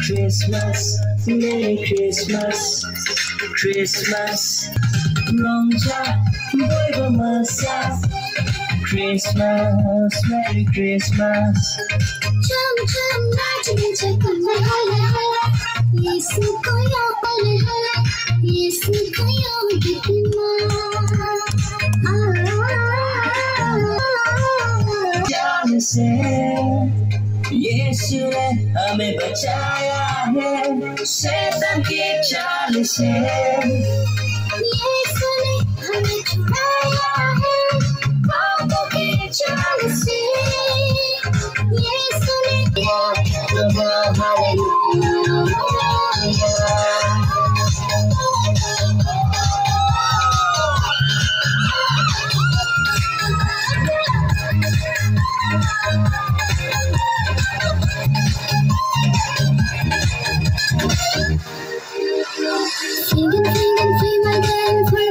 Christmas, Merry Christmas, Christmas, Longja, Boy Masa, Christmas, Merry Christmas. Chum chum, magic chakal hala, Yesu koyo hala, Yesu koyo dikima. जान से यीशु ने हमें बचाया है शैतान की चाल से यीशु ने हमें छुड़ाया है पापों की चाल से यीशु ने Sing and free my dance.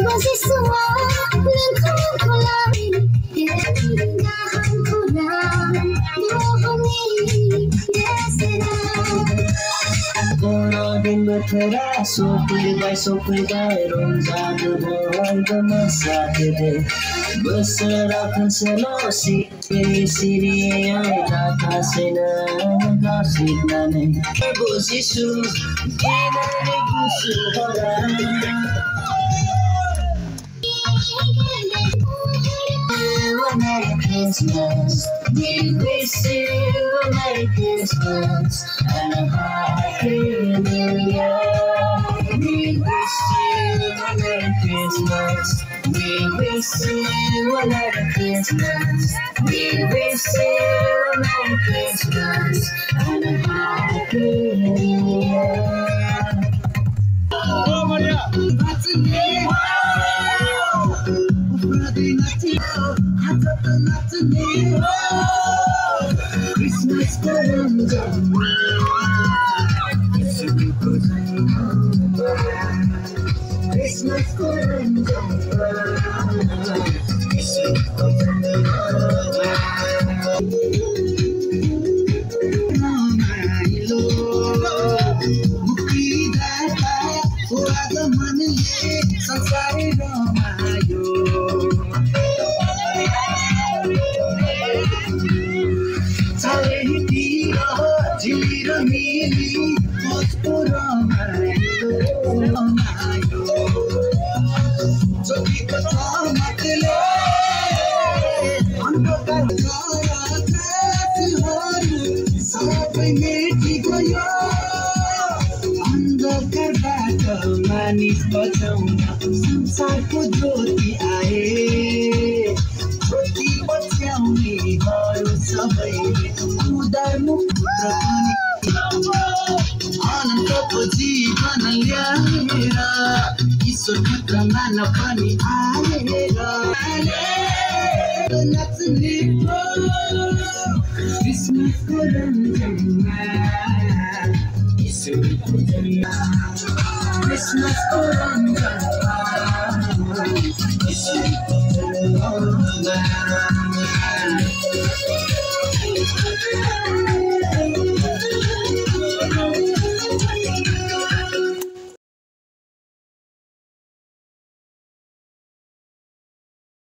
bethera sopui bai ronjado boido masate de besara kanselo siri ai data sena gasina ne bosisu dinare gusu hora Merry Christmas, we wish you a Merry Christmas and a Happy New Year. We wish you a Merry Christmas, we wish you a Merry Christmas, we wish you a Merry Christmas and a Happy New Year. Oh, Maria! That's a new Christmas मानिस बचाउन संसारको ज्योति आए ज्योति बचाउने भयो सबैले उदार मुक्त पनि अनन्तको जीवन ल्याएर ईश्वर पुत्रमा पनि आएर नाच्ने क्रिसमसको रञ्जनमा ईश्वरको जन्म Christmas Kuranga, Christmas Kuranga.